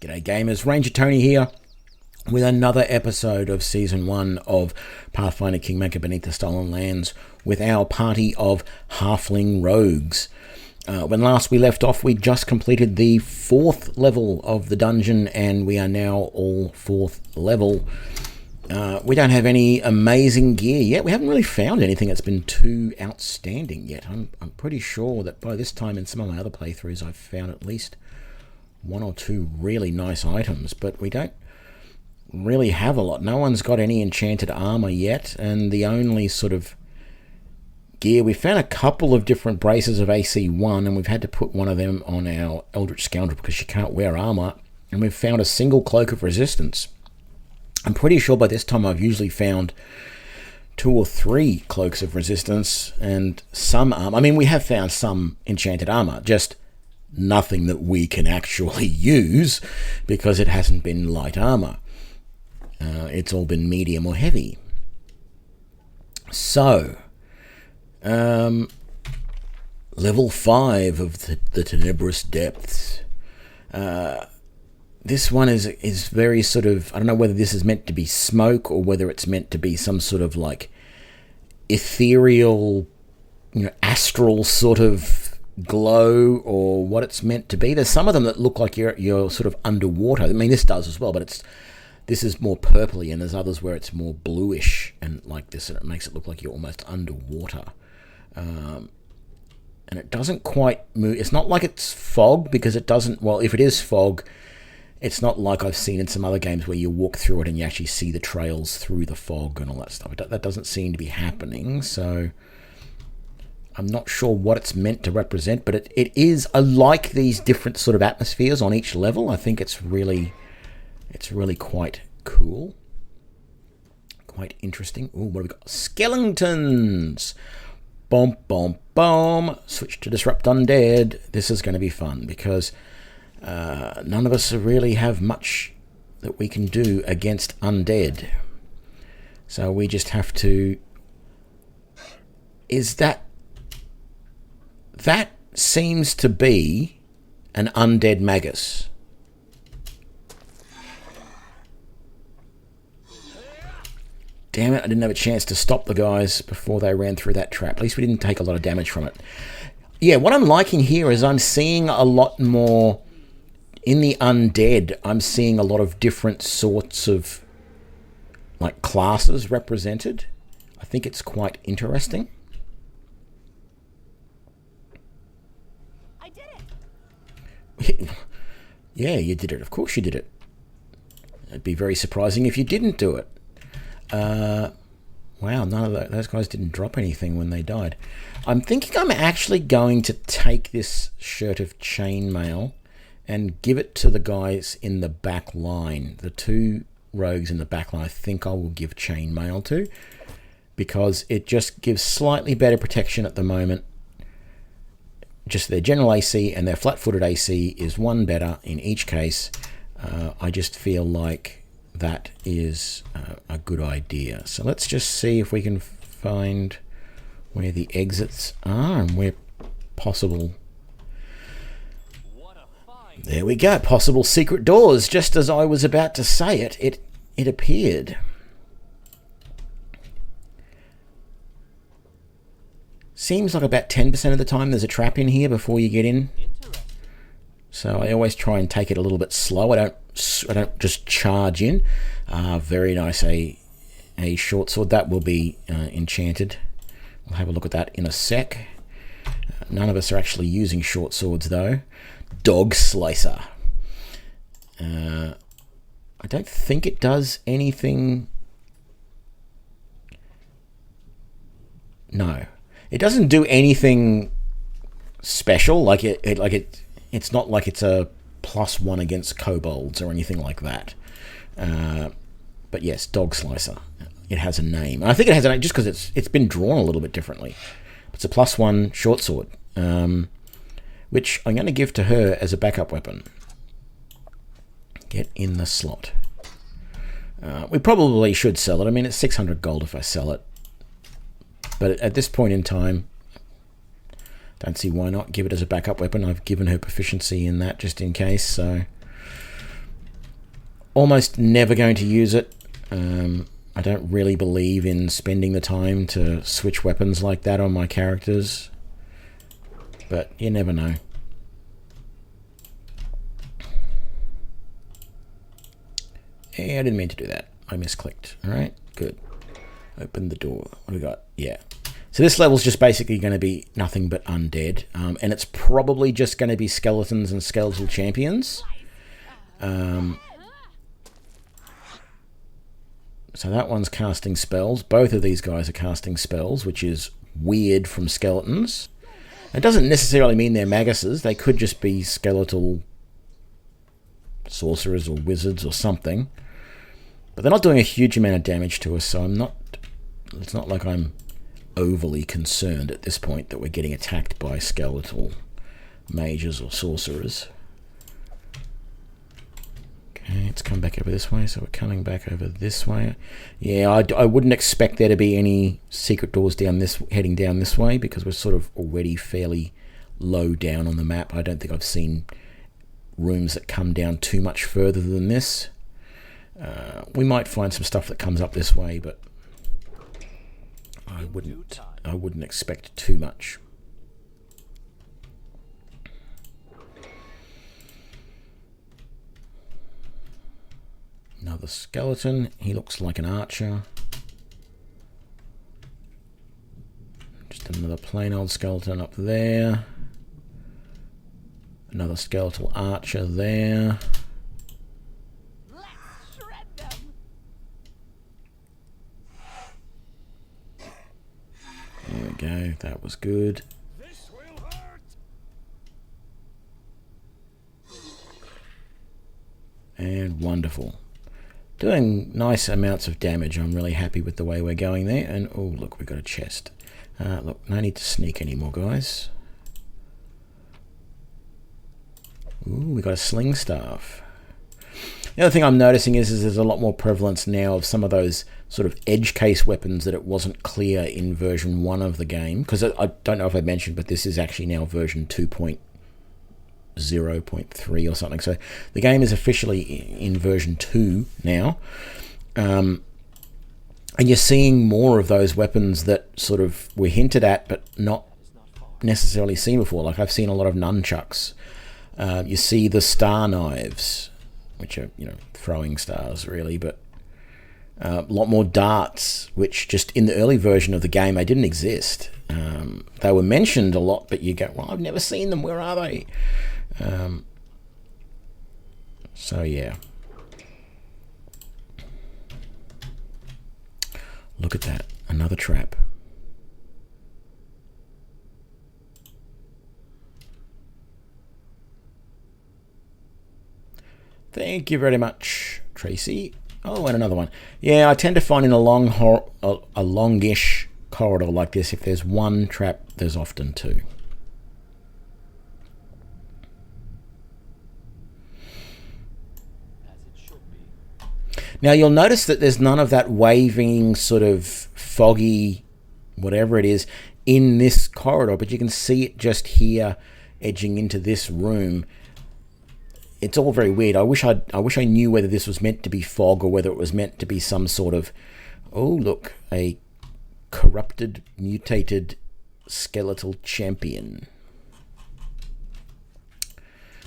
G'day gamers, Ranger Tony here with another episode of Season 1 of Pathfinder Kingmaker Beneath the Stolen Lands with our party of Halfling Rogues. When last we left off, we just completed the 4th level of the dungeon and we are now all 4th level. We don't have any amazing gear yet. We haven't really found anything that's been too outstanding yet. I'm pretty sure that by this time in some of my other playthroughs I've found at least 1 or 2 really nice items, but we don't really have a lot. No one's got any enchanted armor yet, and the only sort of gear, we found a couple of different braces of AC1, and we've had to put one of them on our Eldritch Scoundrel because she can't wear armor, and we've found a single cloak of resistance. I'm pretty sure by this time I've usually found 2 or 3 cloaks of resistance and some armor. I mean, we have found some enchanted armor, just nothing that we can actually use because it hasn't been light armor. It's all been medium or heavy. So, level 5 of the Tenebrous Depths. This one is very sort of, I don't know whether this is meant to be smoke or whether it's meant to be some sort of like ethereal, astral sort of glow, or what it's meant to be. There's some of them that look like you're sort of underwater. I mean, this does as well, but this is more purpley, and there's others where it's more bluish and like this, and it makes it look like you're almost underwater. And it doesn't quite move. It's not like it's fog, because it doesn't, well, if it is fog, it's not like I've seen in some other games where you walk through it and you actually see the trails through the fog and all that stuff. That doesn't seem to be happening, so I'm not sure what it's meant to represent, but it is. I like these different sort of atmospheres on each level. I think it's really quite cool, quite interesting. Ooh, what have we got? Skeletons. Bomb, bomb, bomb. Switch to Disrupt Undead. This is going to be fun because none of us really have much that we can do against undead. So we just have to. That seems to be an undead magus. Damn it, I didn't have a chance to stop the guys before they ran through that trap. At least we didn't take a lot of damage from it. Yeah, what I'm liking here is I'm seeing a lot more in the undead. I'm seeing a lot of different sorts of like classes represented. I think it's quite interesting. Yeah, you did it. Of course you did it. It'd be very surprising if you didn't do it. Wow, none of those guys didn't drop anything when they died. I'm thinking I'm actually going to take this shirt of chainmail and give it to the guys in the back line. The 2 rogues in the back line I think I will give chainmail to, because it just gives slightly better protection at the moment. Just their general AC and their flat-footed AC is 1 better in each case. I just feel like that is a good idea. So let's just see if we can find where the exits are and where possible. There we go. Possible secret doors. Just as I was about to say it appeared. Seems like about 10% of the time there's a trap in here before you get in. So I always try and take it a little bit slow. I don't just charge in. Very nice. A short sword. That will be enchanted. We'll have a look at that in a sec. None of us are actually using short swords though. Dog Slicer. I don't think it does anything. No. It doesn't do anything special. It's not like it's a +1 against kobolds or anything like that. But yes, Dog Slicer. It has a name. And I think it has a name just because it's been drawn a little bit differently. It's a +1 short sword, which I'm going to give to her as a backup weapon. Get in the slot. We probably should sell it. I mean, it's 600 gold if I sell it. But at this point in time, don't see why not give it as a backup weapon. I've given her proficiency in that just in case, so Almost never going to use it. I don't really believe in spending the time to switch weapons like that on my characters, but you never know. Yeah, I didn't mean to do that. I misclicked. Alright, good. Open the door. What do we got? Yeah. So this level's just basically going to be nothing but undead. And it's probably just going to be skeletons and skeletal champions. So that one's casting spells. Both of these guys are casting spells, which is weird from skeletons. It doesn't necessarily mean they're maguses. They could just be skeletal sorcerers or wizards or something. But they're not doing a huge amount of damage to us, so it's not like I'm overly concerned at this point that we're getting attacked by skeletal mages or sorcerers. Okay, let's come back over this way. So we're coming back over this way. Yeah, I wouldn't expect there to be any secret doors heading down this way, because we're sort of already fairly low down on the map. I don't think I've seen rooms that come down too much further than this. We might find some stuff that comes up this way, but I wouldn't expect too much. Another skeleton. He looks like an archer. Just another plain old skeleton up there. Another skeletal archer there. Let's shred them. There we go. That was good. This will hurt. And wonderful. Doing nice amounts of damage. I'm really happy with the way we're going there. And oh, look, we've got a chest. Look, no need to sneak anymore, guys. Ooh, we got a sling staff. The other thing I'm noticing is there's a lot more prevalence now of some of those sort of edge case weapons that it wasn't clear in version 1 of the game. Because I don't know if I mentioned, but this is actually now version 2.0.3 or something. So the game is officially in version 2 now. And you're seeing more of those weapons that sort of were hinted at but not necessarily seen before. Like I've seen a lot of nunchucks. You see the star knives, which are, throwing stars really, but a lot more darts, which just in the early version of the game, they didn't exist. They were mentioned a lot, but you go, well, I've never seen them. Where are they? So yeah. Look at that. Another trap. Thank you very much, Tracy. Oh, and another one. Yeah, I tend to find in a longish corridor like this, if there's one trap, there's often two. As it should be. Now, you'll notice that there's none of that waving, sort of foggy, whatever it is, in this corridor, but you can see it just here, edging into this room. It's all very weird. I wish I knew whether this was meant to be fog or whether it was meant to be some sort of, oh look, a corrupted, mutated skeletal champion.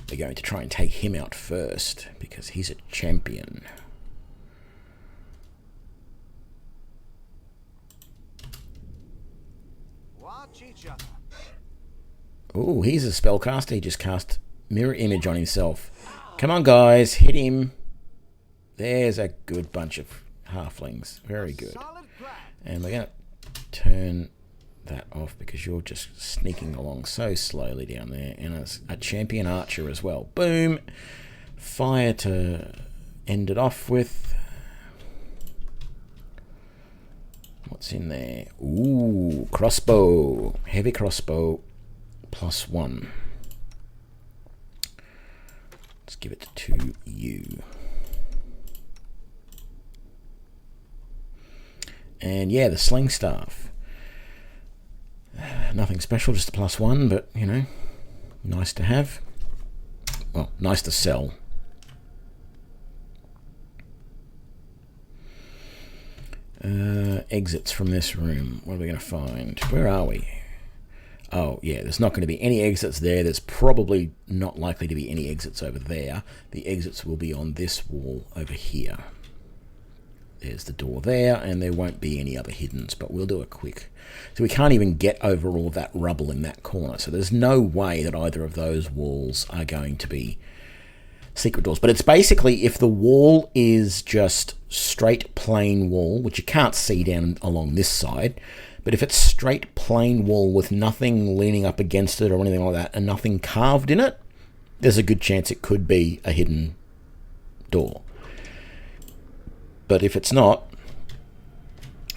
We're going to try and take him out first because he's a champion. Watch each other. Oh, he's a spellcaster. He just cast mirror image on himself. Come on, guys, hit him. There's a good bunch of halflings. Very good. And we're going to turn that off because you're just sneaking along so slowly down there. And a champion archer as well. Boom. Fire to end it off with. What's in there? Ooh, crossbow. Heavy crossbow. +1. Let's give it to you. And yeah, the sling staff. Nothing special, just a +1, but nice to have. Well, nice to sell. Exits from this room. What are we going to find? Where are we? Oh, yeah, there's not going to be any exits there. There's probably not likely to be any exits over there. The exits will be on this wall over here. There's the door there, and there won't be any other hiddens, but we'll do a quick... So we can't even get over all of that rubble in that corner, so there's no way that either of those walls are going to be secret doors. But it's basically, if the wall is just straight plain wall, which you can't see down along this side, but if it's straight plain wall with nothing leaning up against it or anything like that, and nothing carved in it, there's a good chance it could be a hidden door. But if it's not,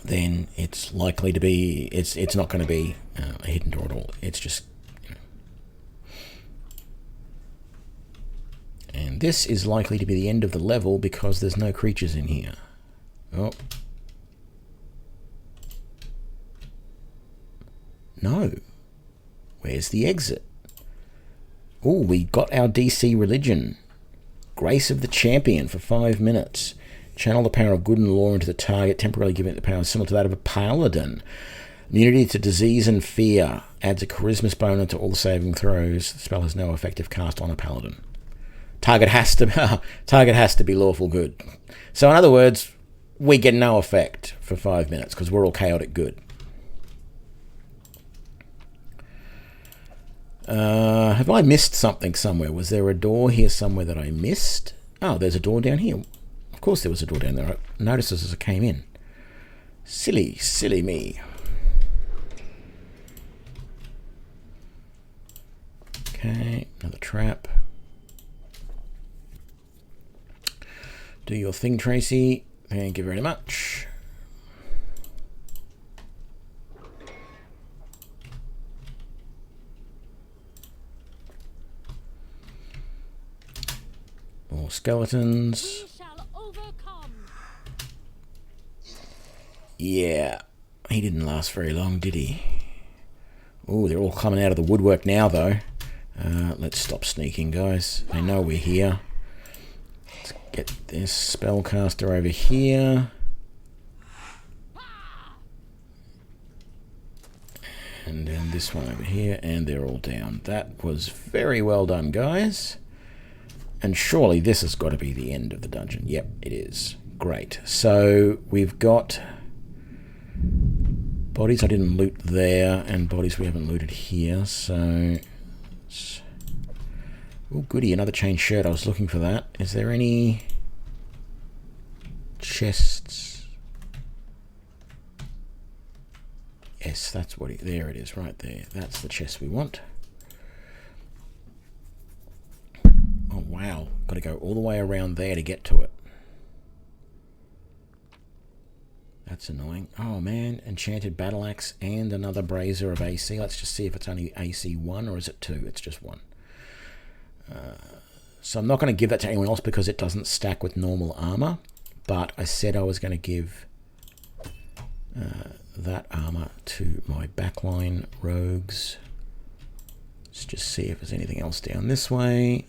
then it's likely to be, it's not going to be a hidden door at all. It's just, you know. And this is likely to be the end of the level because there's no creatures in here. Oh. No. Where's the exit? Oh, we got our DC religion. Grace of the Champion for 5 minutes. Channel the power of good and law into the target, temporarily giving it the power similar to that of a paladin. Immunity to disease and fear. Adds a charisma bonus to all saving throws. The spell has no effective cast on a paladin. Target has to be lawful good. So in other words, we get no effect for 5 minutes because we're all chaotic good. Have I missed something somewhere? Was there a door here somewhere that I missed? Oh, there's a door down here. Of course there was a door down there. I noticed this as I came in. Silly me. Okay, another trap. Do your thing, Tracy. Thank you very much. More skeletons. Yeah, he didn't last very long, did he? Oh, they're all coming out of the woodwork now, though. Let's stop sneaking, guys. They know we're here. Let's get this spellcaster over here. And then this one over here, and they're all down. That was very well done, guys. And surely this has got to be the end of the dungeon. Yep, it is. Great. So we've got bodies I didn't loot there, and bodies we haven't looted here. So, oh goody, another chain shirt. I was looking for that. Is there any chests? Yes, that's what there it is, right there. That's the chest we want. Oh wow, got to go all the way around there to get to it. That's annoying. Oh man, enchanted battle axe and another brazier of AC. Let's just see if it's only AC 1 or is it 2? It's just 1. So I'm not going to give that to anyone else because it doesn't stack with normal armor. But I said I was going to give that armor to my backline rogues. Let's just see if there's anything else down this way.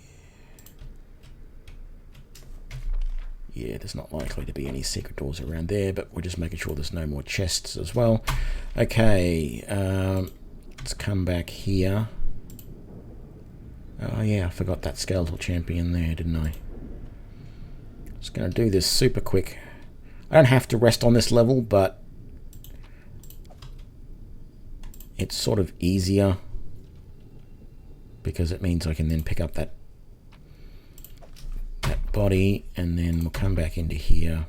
Yeah, there's not likely to be any secret doors around there, but we're just making sure there's no more chests as well. Okay, let's come back here. Oh yeah, I forgot that skeletal champion there, didn't I? Just going to do this super quick. I don't have to rest on this level, but it's sort of easier because it means I can then pick up that body, and then we'll come back into here.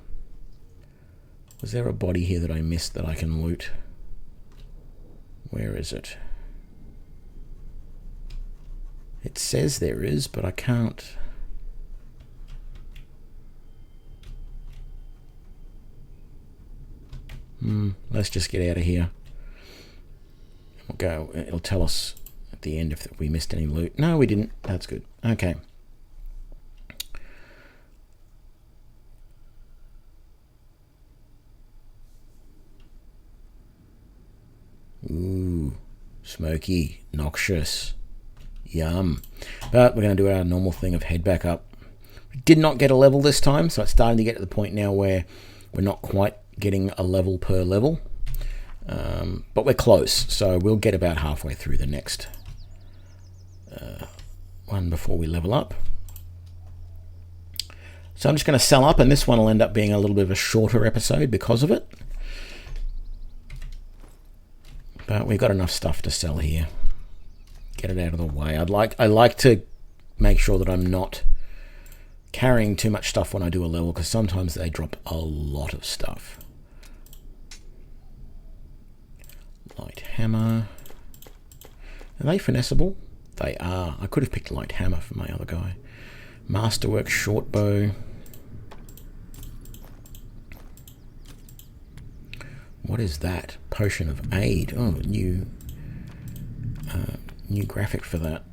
Was there a body here that I missed that I can loot? Where is it? It says there is, but I can't. Let's just get out of here. We'll go. It'll tell us at the end if we missed any loot. No, we didn't. That's good. Okay. Ooh, smoky, noxious, yum. But we're going to do our normal thing of head back up. We did not get a level this time, so it's starting to get to the point now where we're not quite getting a level per level. But we're close, so we'll get about halfway through the next one before we level up. So I'm just going to sell up, and this one will end up being a little bit of a shorter episode because of it. But we've got enough stuff to sell here. Get it out of the way. I like to make sure that I'm not carrying too much stuff when I do a level, because sometimes they drop a lot of stuff. Light hammer. Are they finessable? They are. I could have picked light hammer for my other guy. Masterwork short bow. What is that? Potion of aid. Oh, new graphic for that.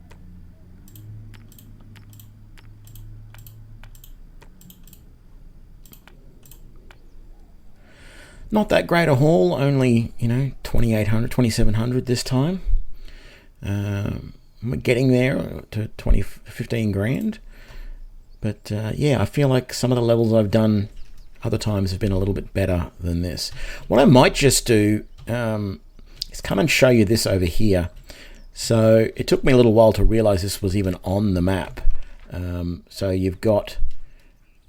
Not that great a haul, only, 2,800, 2,700 this time. We're getting there to 15 grand. But yeah, I feel like some of the levels I've done other times have been a little bit better than this. What I might just do is come and show you this over here. So it took me a little while to realize this was even on the map. So you've got,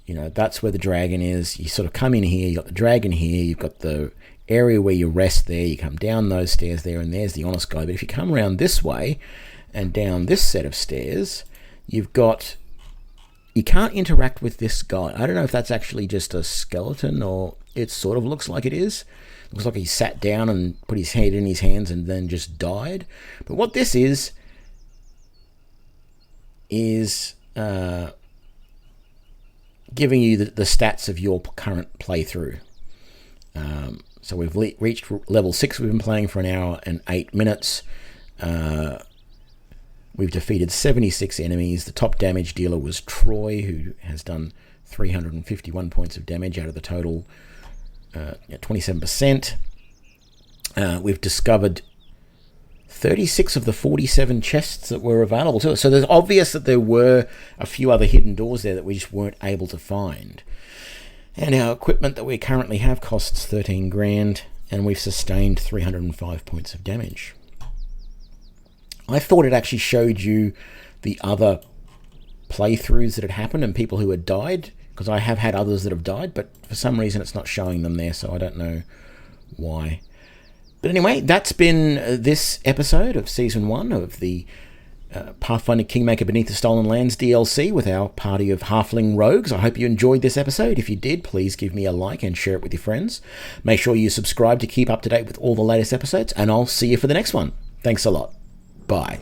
that's where the dragon is. You sort of come in here, you've got the dragon here, you've got the area where you rest there, you come down those stairs there, and there's the honest guy. But if you come around this way and down this set of stairs, you can't interact with this guy. I don't know if that's actually just a skeleton, or it sort of looks like it is. Looks like he sat down and put his head in his hands and then just died. But what this is giving you the stats of your current playthrough. So we've reached level 6. We've been playing for an hour and 8 minutes. We've defeated 76 enemies. The top damage dealer was Troy, who has done 351 points of damage out of the total 27%. We've discovered 36 of the 47 chests that were available to us. So there's obvious that there were a few other hidden doors there that we just weren't able to find. And our equipment that we currently have costs 13 grand, and we've sustained 305 points of damage. I thought it actually showed you the other playthroughs that had happened and people who had died, because I have had others that have died, but for some reason it's not showing them there, so I don't know why. But anyway, that's been this episode of Season 1 of the Pathfinder Kingmaker Beneath the Stolen Lands DLC with our party of Halfling Rogues. I hope you enjoyed this episode. If you did, please give me a like and share it with your friends. Make sure you subscribe to keep up to date with all the latest episodes, and I'll see you for the next one. Thanks a lot. Bye.